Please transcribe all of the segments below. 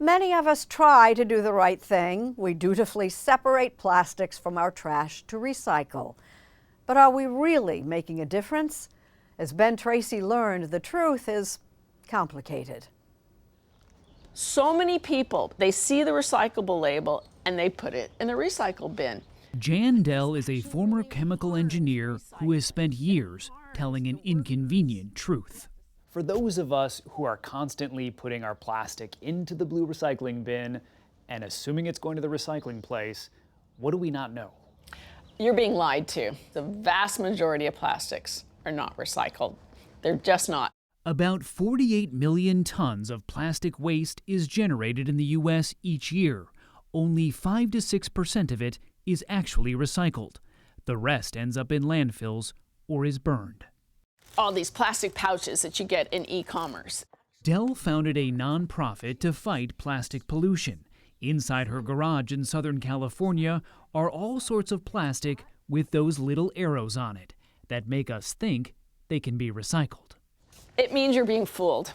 Many of us try to do the right thing. We dutifully separate plastics from our trash to recycle. But are we really making a difference? As Ben Tracy learned, the truth is complicated. So many people, they see the recyclable label and they put it in the recycle bin. Jan Dell is a former chemical engineer who has spent years telling an inconvenient truth. For those of us who are constantly putting our plastic into the blue recycling bin and assuming it's going to the recycling place, what do we not know? You're being lied to. The vast majority of plastics are not recycled. They're just not. About 48 million tons of plastic waste is generated in the U.S. each year. Only 5 to 6% of it is actually recycled. The rest ends up in landfills or is burned. All these plastic pouches that you get in e-commerce. Dell founded a nonprofit to fight plastic pollution. Inside her garage in Southern California are all sorts of plastic with those little arrows on it that make us think they can be recycled. It means you're being fooled.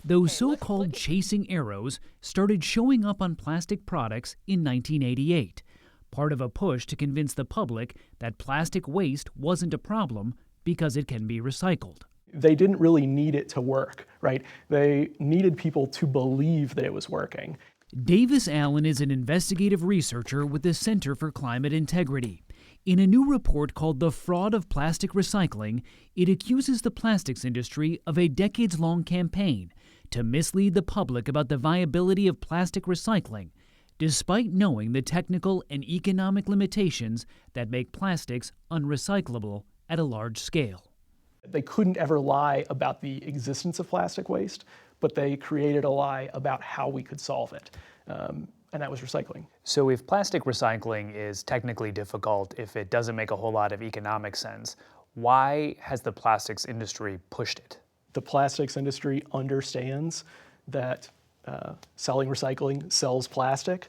Those so-called chasing arrows started showing up on plastic products in 1988, part of a push to convince the public that plastic waste wasn't a problem because it can be recycled. They didn't really need it to work, right? They needed people to believe that it was working. Davis Allen is an investigative researcher with the Center for Climate Integrity. In a new report called The Fraud of Plastic Recycling, it accuses the plastics industry of a decades-long campaign to mislead the public about the viability of plastic recycling, despite knowing the technical and economic limitations that make plastics unrecyclable at a large scale. They couldn't ever lie about the existence of plastic waste, but they created a lie about how we could solve it, and that was recycling. So if plastic recycling is technically difficult, if it doesn't make a whole lot of economic sense, why has the plastics industry pushed it? The plastics industry understands that selling recycling sells plastic,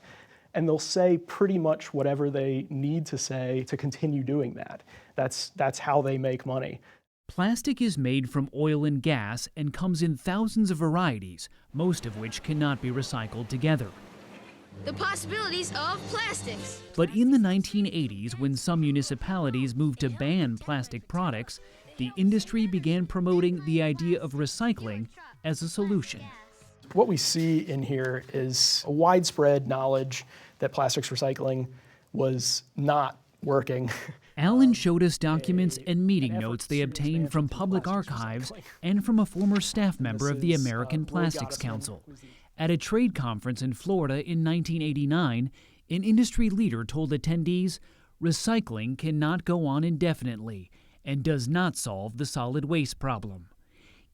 and they'll say pretty much whatever they need to say to continue doing that. That's how they make money. Plastic is made from oil and gas and comes in thousands of varieties, most of which cannot be recycled together. The possibilities of plastics. But in the 1980s, when some municipalities moved to ban plastic products, the industry began promoting the idea of recycling as a solution. What we see in here is a widespread knowledge that plastics recycling was not working. Allen showed us documents and meeting notes they obtained from public archives and from a former staff member of the American Plastics Council. At a trade conference in Florida in 1989, an industry leader told attendees, recycling cannot go on indefinitely and does not solve the solid waste problem.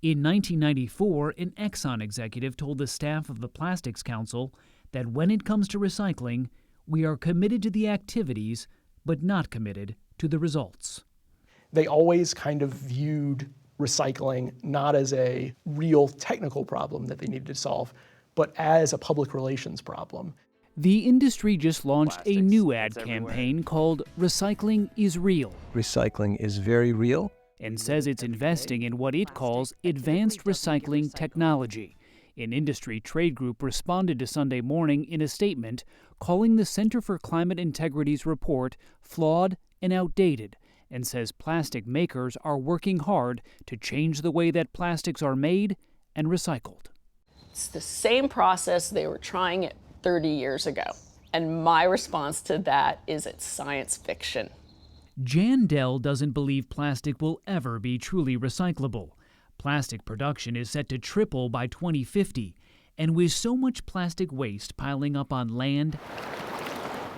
In 1994, an Exxon executive told the staff of the Plastics Council that when it comes to recycling, we are committed to the activities, but not committed to the results. They always kind of viewed recycling not as a real technical problem that they needed to solve, but as a public relations problem. The industry just launched a new ad campaign called Recycling is Real. Recycling is very real. And says it's investing in what it calls advanced recycling technology. An industry trade group responded to Sunday Morning in a statement calling the Center for Climate Integrity's report flawed and outdated, and says plastic makers are working hard to change the way that plastics are made and recycled. It's the same process they were trying it 30 years ago. And my response to that is it's science fiction. Jan Dell doesn't believe plastic will ever be truly recyclable. Plastic production is set to triple by 2050, and with so much plastic waste piling up on land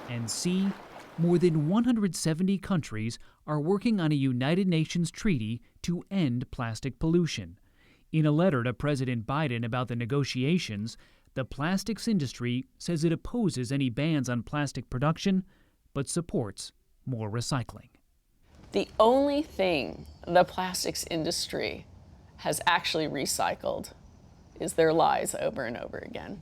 and sea, more than 170 countries are working on a United Nations treaty to end plastic pollution. In a letter to President Biden about the negotiations, the plastics industry says it opposes any bans on plastic production, but supports more recycling. The only thing the plastics industry has actually recycled is their lies over and over again.